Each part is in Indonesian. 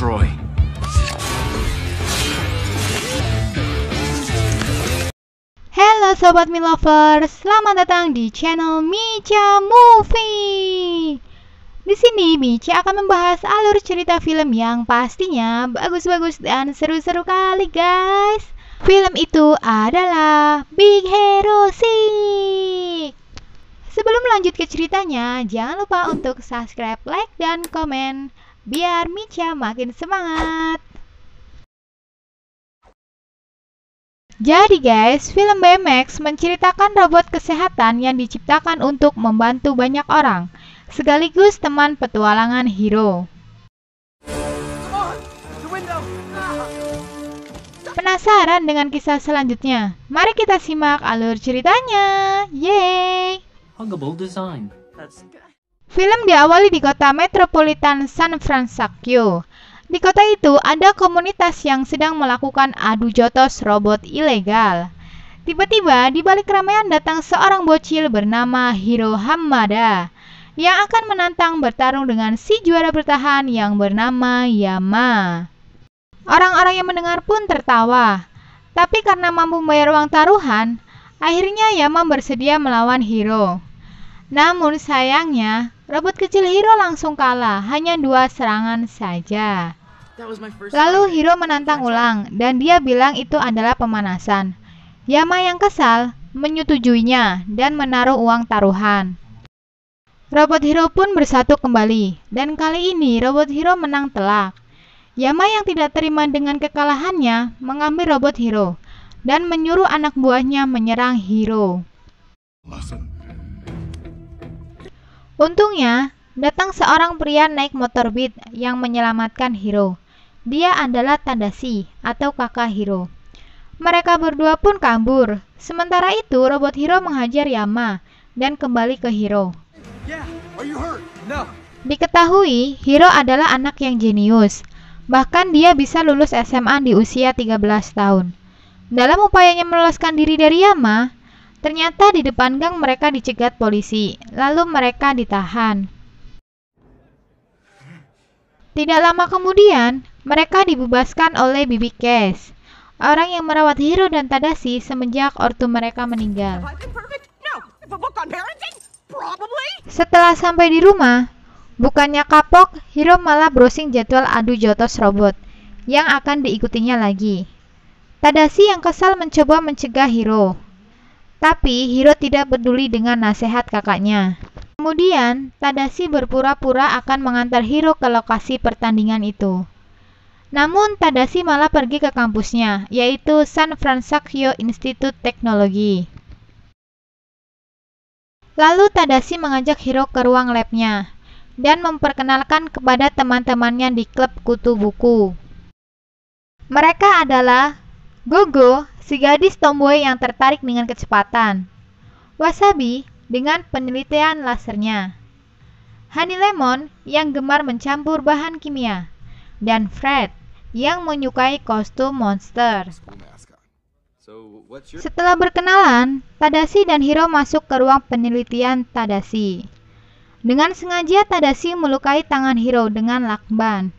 destroy. Halo Sobat Mi Lovers, selamat datang di channel Micha Movie. Di sini Micha akan membahas alur cerita film yang pastinya bagus-bagus dan seru-seru kali guys. Film itu adalah Big Hero 6. Sebelum lanjut ke ceritanya, jangan lupa untuk subscribe, like, dan komen biar Micha makin semangat. Jadi guys, film BMX menceritakan robot kesehatan yang diciptakan untuk membantu banyak orang, sekaligus teman petualangan hero. Penasaran dengan kisah selanjutnya? Mari kita simak alur ceritanya. Yeay! Huggable design. Film diawali di kota metropolitan San Francisco. Di kota itu ada komunitas yang sedang melakukan adu jotos robot ilegal. Tiba-tiba di balik keramaian datang seorang bocil bernama Hiro Hamada yang akan menantang bertarung dengan si juara bertahan yang bernama Yama. Orang-orang yang mendengar pun tertawa. Tapi karena mampu membayar uang taruhan, akhirnya Yama bersedia melawan Hiro. Namun sayangnya, robot kecil Hiro langsung kalah, hanya 2 serangan saja. Lalu Hiro menantang ulang, dan dia bilang itu adalah pemanasan. Yama yang kesal, menyetujuinya, dan menaruh uang taruhan. Robot Hiro pun bersatu kembali, dan kali ini robot Hiro menang telak. Yama yang tidak terima dengan kekalahannya, mengambil robot Hiro, dan menyuruh anak buahnya menyerang Hiro. Untungnya, datang seorang pria naik motor Beat yang menyelamatkan Hiro. Dia adalah Tadashi atau kakak Hiro. Mereka berdua pun kabur. Sementara itu, robot Hiro menghajar Yama dan kembali ke Hiro. Diketahui, Hiro adalah anak yang jenius. Bahkan dia bisa lulus SMA di usia 13 tahun. Dalam upayanya meloloskan diri dari Yama, ternyata di depan gang mereka dicegat polisi, lalu mereka ditahan. Tidak lama kemudian, mereka dibebaskan oleh Baby Cash, orang yang merawat Hiro dan Tadashi semenjak ortu mereka meninggal. Setelah sampai di rumah, bukannya kapok, Hiro malah browsing jadwal adu jotos robot yang akan diikutinya lagi. Tadashi yang kesal mencoba mencegah Hiro. Tapi Hiro tidak peduli dengan nasihat kakaknya. Kemudian, Tadashi berpura-pura akan mengantar Hiro ke lokasi pertandingan itu. Namun, Tadashi malah pergi ke kampusnya, yaitu San Francisco Institute Teknologi. Lalu Tadashi mengajak Hiro ke ruang labnya, dan memperkenalkan kepada teman-temannya di klub kutu buku. Mereka adalah Gogo, si gadis tomboy yang tertarik dengan kecepatan, Wasabi dengan penelitian lasernya, Honey Lemon yang gemar mencampur bahan kimia, dan Fred yang menyukai kostum monster. Setelah berkenalan, Tadashi dan Hiro masuk ke ruang penelitian Tadashi. Dengan sengaja Tadashi melukai tangan Hiro dengan lakban.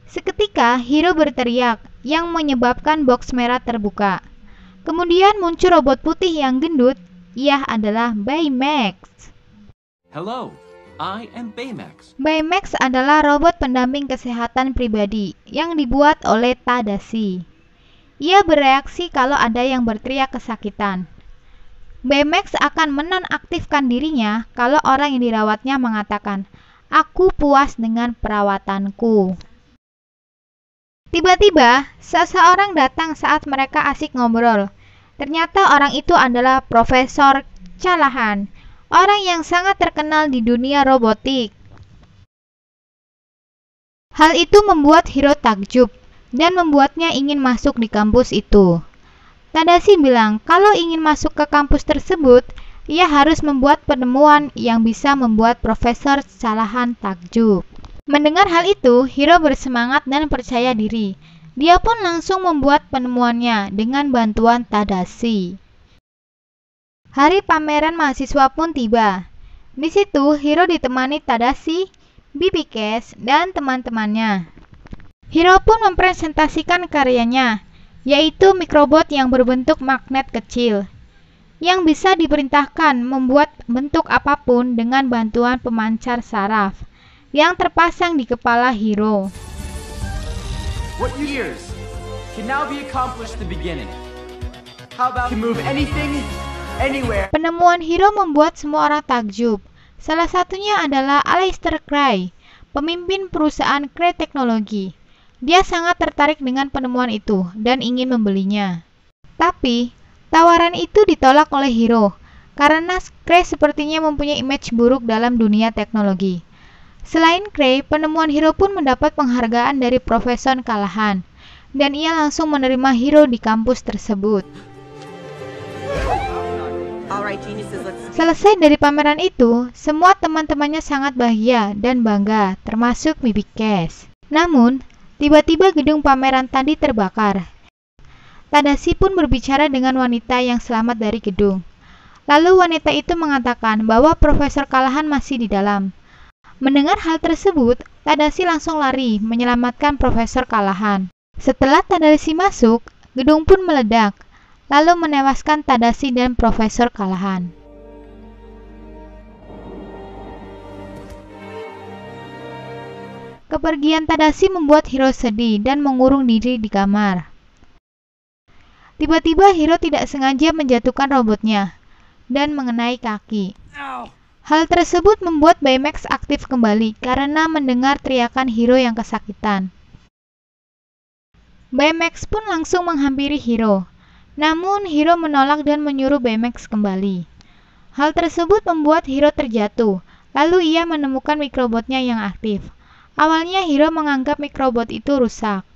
Seketika Hiro berteriak yang menyebabkan box merah terbuka. Kemudian muncul robot putih yang gendut. Ia adalah Baymax. Hello, I am Baymax. Baymax adalah robot pendamping kesehatan pribadi yang dibuat oleh Tadashi. Ia bereaksi kalau ada yang berteriak kesakitan. Baymax akan menonaktifkan dirinya kalau orang yang dirawatnya mengatakan, "Aku puas dengan perawatanku." Tiba-tiba, seseorang datang saat mereka asik ngobrol. Ternyata orang itu adalah Profesor Callahan, orang yang sangat terkenal di dunia robotik. Hal itu membuat Hiro takjub dan membuatnya ingin masuk di kampus itu. Tadashi bilang kalau ingin masuk ke kampus tersebut, ia harus membuat penemuan yang bisa membuat Profesor Callahan takjub. Mendengar hal itu, Hiro bersemangat dan percaya diri. Dia pun langsung membuat penemuannya dengan bantuan Tadashi. Hari pameran mahasiswa pun tiba. Di situ, Hiro ditemani Tadashi, Baby Cash, dan teman-temannya. Hiro pun mempresentasikan karyanya, yaitu mikrobot yang berbentuk magnet kecil, yang bisa diperintahkan membuat bentuk apapun dengan bantuan pemancar saraf yang terpasang di kepala Hiro. What years can now be accomplished the beginning. How about to move anything, anywhere? Penemuan Hiro membuat semua orang takjub. Salah satunya adalah Aleister Crey, pemimpin perusahaan Crey Teknologi. Dia sangat tertarik dengan penemuan itu dan ingin membelinya. Tapi, tawaran itu ditolak oleh Hiro karena Crey sepertinya mempunyai image buruk dalam dunia teknologi. Selain Crey, penemuan Hiro pun mendapat penghargaan dari Profesor Callahan, dan ia langsung menerima Hiro di kampus tersebut. Selesai dari pameran itu, semua teman-temannya sangat bahagia dan bangga, termasuk Bibi Cash. Namun, tiba-tiba gedung pameran tadi terbakar. Tadashi pun berbicara dengan wanita yang selamat dari gedung. Lalu wanita itu mengatakan bahwa Profesor Callahan masih di dalam. Mendengar hal tersebut, Tadashi langsung lari menyelamatkan Profesor Callahan. Setelah Tadashi masuk, gedung pun meledak, lalu menewaskan Tadashi dan Profesor Callahan. Kepergian Tadashi membuat Hiro sedih dan mengurung diri di kamar. Tiba-tiba Hiro tidak sengaja menjatuhkan robotnya dan mengenai kaki. Hal tersebut membuat Baymax aktif kembali karena mendengar teriakan Hiro yang kesakitan. Baymax pun langsung menghampiri Hiro. Namun Hiro menolak dan menyuruh Baymax kembali. Hal tersebut membuat Hiro terjatuh, lalu ia menemukan mikrobotnya yang aktif. Awalnya Hiro menganggap mikrobot itu rusak.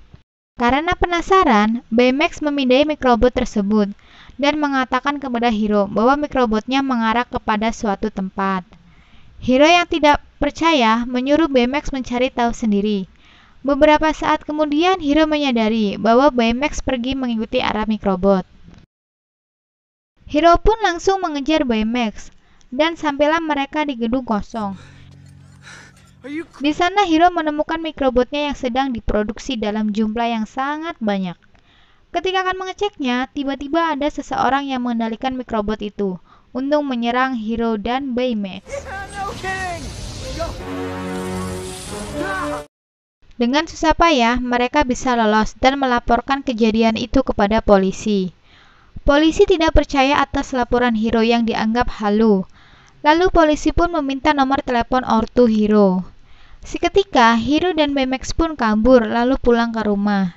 Karena penasaran, Baymax memindai mikrobot tersebut dan mengatakan kepada Hiro bahwa mikrobotnya mengarah kepada suatu tempat. Hiro yang tidak percaya menyuruh Baymax mencari tahu sendiri. Beberapa saat kemudian Hiro menyadari bahwa Baymax pergi mengikuti arah mikrobot. Hiro pun langsung mengejar Baymax dan sampailah mereka di gedung kosong. Di sana Hiro menemukan mikrobotnya yang sedang diproduksi dalam jumlah yang sangat banyak. Ketika akan mengeceknya, tiba-tiba ada seseorang yang mengendalikan mikrobot itu untuk menyerang Hiro dan Baymax. Dengan susah payah, mereka bisa lolos dan melaporkan kejadian itu kepada polisi. Polisi tidak percaya atas laporan Hiro yang dianggap halu. Lalu polisi pun meminta nomor telepon ortu Hiro. Seketika, Hiro dan Baymax pun kabur lalu pulang ke rumah.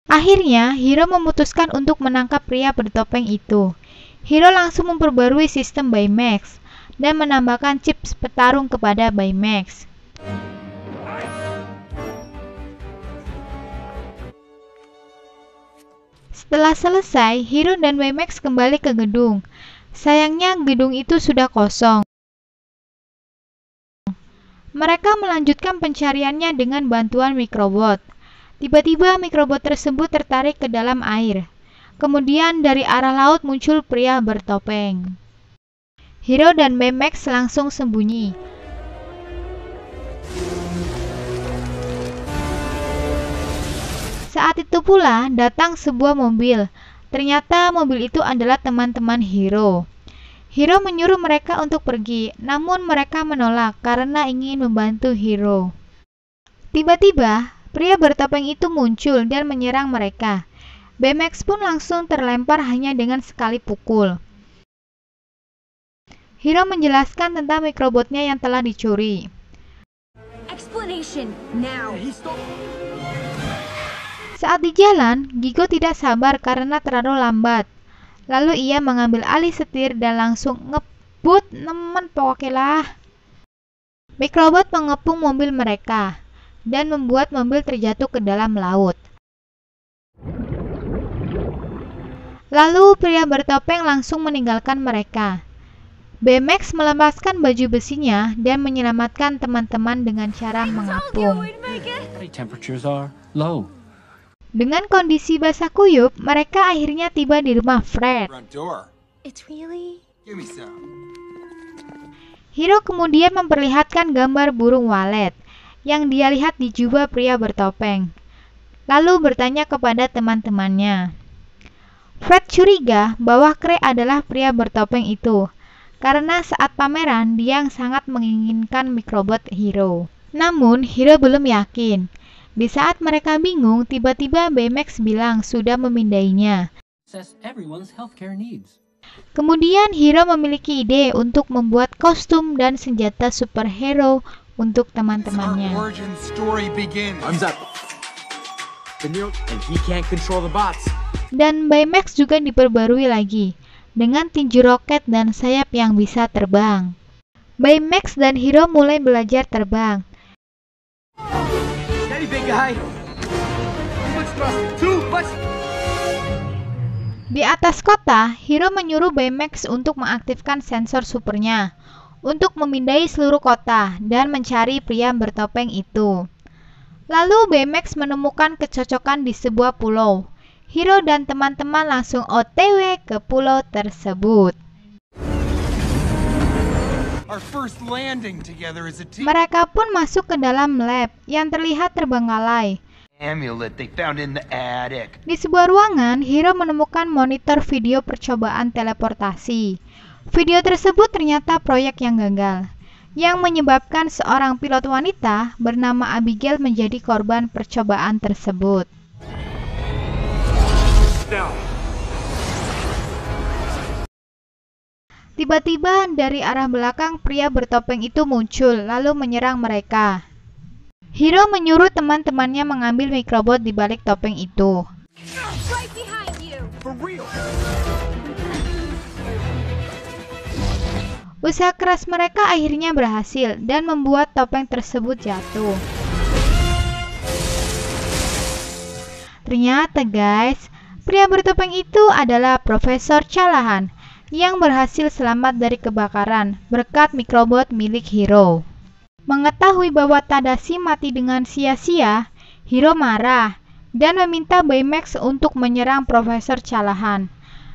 Akhirnya, Hiro memutuskan untuk menangkap pria bertopeng itu. Hiro langsung memperbarui sistem Baymax dan menambahkan chip petarung kepada Baymax. Setelah selesai, Hiro dan Baymax kembali ke gedung. Sayangnya, gedung itu sudah kosong. Mereka melanjutkan pencariannya dengan bantuan mikrobot. Tiba-tiba mikrobot tersebut tertarik ke dalam air. Kemudian dari arah laut muncul pria bertopeng. Hiro dan Baymax langsung sembunyi. Saat itu pula datang sebuah mobil. Ternyata mobil itu adalah teman-teman Hiro. Hiro menyuruh mereka untuk pergi, namun mereka menolak karena ingin membantu Hiro. Tiba-tiba, pria bertopeng itu muncul dan menyerang mereka. Baymax pun langsung terlempar hanya dengan sekali pukul. Hiro menjelaskan tentang mikrobotnya yang telah dicuri. Explanation now. Saat di jalan, Gigo tidak sabar karena terlalu lambat. Lalu ia mengambil alih setir dan langsung ngebut nemen pokoknya lah. Mikrobot mengepung mobil mereka dan membuat mobil terjatuh ke dalam laut. Lalu pria bertopeng langsung meninggalkan mereka. Baymax melepaskan baju besinya dan menyelamatkan teman-teman dengan cara mengapung. Body temperatures are low. Dengan kondisi basah kuyup, mereka akhirnya tiba di rumah Fred. Front door. It's really... Give me some. Hiro kemudian memperlihatkan gambar burung walet. yang dia lihat di jubah pria bertopeng. Lalu bertanya kepada teman-temannya. Fred curiga bahwa Cray adalah pria bertopeng itu, karena saat pameran dia sangat menginginkan Microbot Hero. Namun, Hero belum yakin. Di saat mereka bingung, tiba-tiba Baymax bilang sudah memindainya. Says everyone's healthcare needs. Kemudian Hero memiliki ide untuk membuat kostum dan senjata superhero untuk teman-temannya. Origin story begins. Arms up. And he can't control the bots. Dan Baymax juga diperbarui lagi dengan tinju roket dan sayap yang bisa terbang. Baymax dan Hero mulai belajar terbang. Steady, big guy. Di atas kota, Hero menyuruh Baymax untuk mengaktifkan sensor supernya untuk memindai seluruh kota dan mencari pria bertopeng itu. Lalu Baymax menemukan kecocokan di sebuah pulau. Hero dan teman-teman langsung OTW ke pulau tersebut. Our first landing together as a team. Mereka pun masuk ke dalam lab yang terlihat terbengkalai. Amulet they found in the attic. Di sebuah ruangan, Hero menemukan monitor video percobaan teleportasi. Video tersebut ternyata proyek yang gagal, yang menyebabkan seorang pilot wanita bernama Abigail menjadi korban percobaan tersebut. Tiba-tiba dari arah belakang pria bertopeng itu muncul lalu menyerang mereka. Hero menyuruh teman-temannya mengambil Microbot di balik topeng itu. Right behind you. For real. Usaha keras mereka akhirnya berhasil dan membuat topeng tersebut jatuh. Ternyata guys, pria bertopeng itu adalah Profesor Callahan yang berhasil selamat dari kebakaran berkat Microbot milik Hero. Mengetahui bahwa Tadashi mati dengan sia-sia, Hero marah dan meminta Baymax untuk menyerang Profesor Callahan.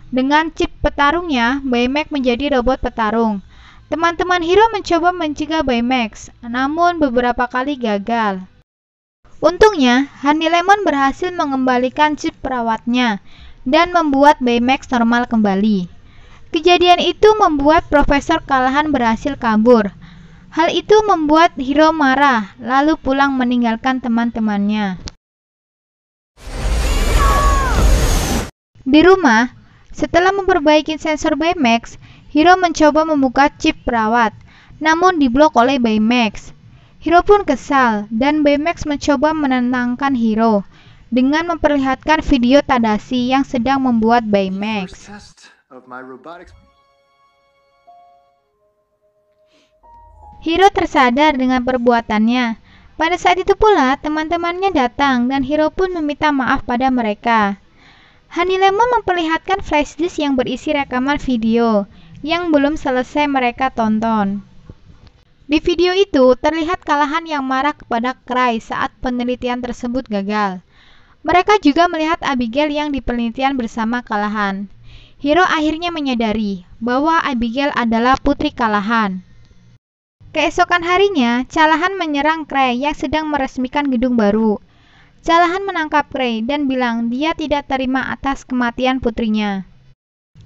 Dengan chip petarungnya, Baymax menjadi robot petarung. Teman-teman Hero mencoba mencegah Baymax, namun beberapa kali gagal. Untungnya, Honey Lemon berhasil mengembalikan chip perawatnya dan membuat Baymax normal kembali. Kejadian itu membuat Profesor Callahan berhasil kabur. Hal itu membuat Hero marah, lalu pulang meninggalkan teman-temannya. Di rumah, setelah memperbaiki sensor Baymax, Hero mencoba membuka chip perawat, namun diblok oleh Baymax. Hero pun kesal, dan Baymax mencoba menenangkan Hero dengan memperlihatkan video Tadashi yang sedang membuat Baymax. Hero tersadar dengan perbuatannya. Pada saat itu pula, teman-temannya datang dan Hero pun meminta maaf pada mereka. Honey Lemon memperlihatkan flashdisk yang berisi rekaman video yang belum selesai mereka tonton. Di video itu, terlihat Callahan yang marah kepada Cray saat penelitian tersebut gagal. Mereka juga melihat Abigail yang di penelitian bersama Callahan. Hero akhirnya menyadari bahwa Abigail adalah putri Callahan. Keesokan harinya, Callahan menyerang Cray yang sedang meresmikan gedung baru. Callahan menangkap Cray dan bilang dia tidak terima atas kematian putrinya.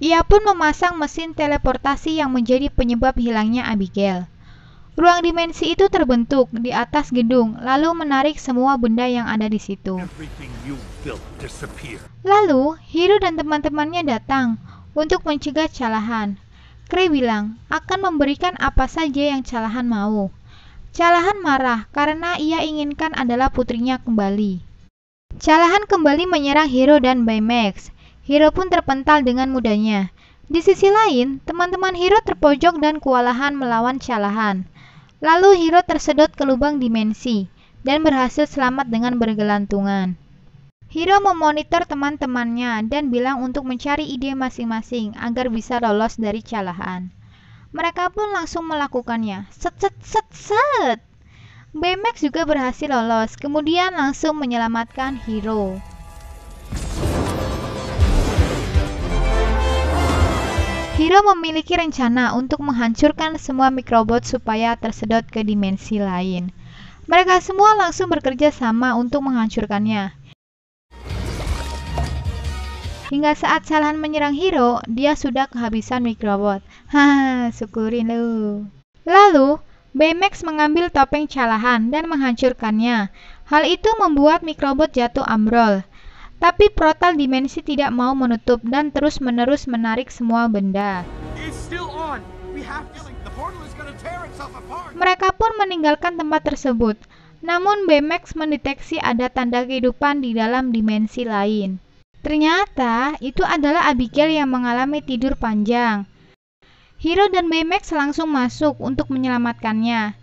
Ia pun memasang mesin teleportasi yang menjadi penyebab hilangnya Abigail. Ruang dimensi itu terbentuk di atas gedung, lalu menarik semua benda yang ada di situ. Lalu, Hero dan teman-temannya datang untuk mencegah Callahan. Cray bilang akan memberikan apa saja yang Callahan mau. Callahan marah karena ia inginkan adalah putrinya kembali. Callahan kembali menyerang Hero dan Baymax. Hero pun terpental dengan mudahnya. Di sisi lain, teman-teman Hero terpojok dan kewalahan melawan Callahan. Lalu Hero tersedot ke lubang dimensi dan berhasil selamat dengan bergelantungan. Hero memonitor teman-temannya dan bilang untuk mencari ide masing-masing agar bisa lolos dari Callahan. Mereka pun langsung melakukannya. Set set set set. Baymax juga berhasil lolos, kemudian langsung menyelamatkan Hero. Hero memiliki rencana untuk menghancurkan semua Microbot supaya tersedot ke dimensi lain. Mereka semua langsung bekerja sama untuk menghancurkannya. Hingga saat Salahan menyerang Hiro, dia sudah kehabisan mikrobot. Haha, syukurin lu. Lalu, Baymax mengambil topeng Salahan dan menghancurkannya. Hal itu membuat mikrobot jatuh ambrol. Tapi portal dimensi tidak mau menutup dan terus-menerus menarik semua benda. Mereka pun meninggalkan tempat tersebut. Namun Baymax mendeteksi ada tanda kehidupan di dalam dimensi lain. Ternyata itu adalah Abigail yang mengalami tidur panjang. Hiro dan Baymax langsung masuk untuk menyelamatkannya.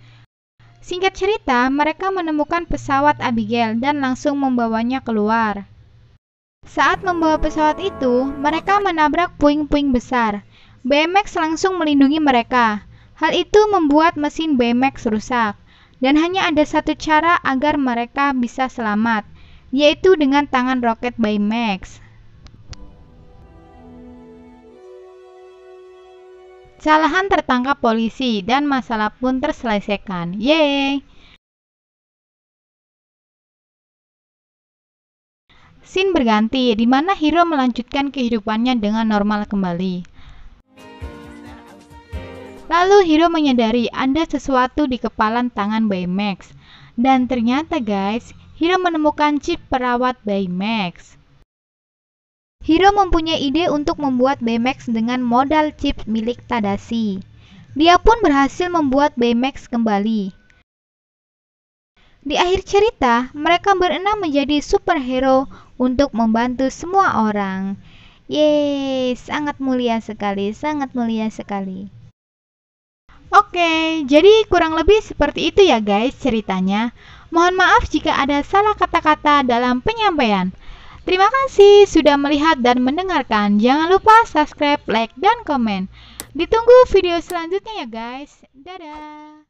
Singkat cerita, mereka menemukan pesawat Abigail dan langsung membawanya keluar. Saat membawa pesawat itu, mereka menabrak puing-puing besar. Baymax langsung melindungi mereka. Hal itu membuat mesin Baymax rusak. Dan hanya ada satu cara agar mereka bisa selamat, yaitu dengan tangan roket Baymax. Salahan tertangkap polisi dan masalah pun terselesaikan. Yeay! Scene berganti, di mana Hiro melanjutkan kehidupannya dengan normal kembali. Lalu Hiro menyadari ada sesuatu di kepalan tangan Baymax. Dan ternyata guys, Hiro menemukan chip perawat Baymax. Hiro mempunyai ide untuk membuat Baymax dengan modal chip milik Tadashi. Dia pun berhasil membuat Baymax kembali. Di akhir cerita, mereka berenam menjadi superhero untuk membantu semua orang. Yeay, sangat mulia sekali, sangat mulia sekali. Oke, jadi kurang lebih seperti itu ya guys ceritanya. Mohon maaf jika ada salah kata-kata dalam penyampaian. Terima kasih sudah melihat dan mendengarkan. Jangan lupa subscribe, like, dan komen. Ditunggu video selanjutnya ya guys. Dadah.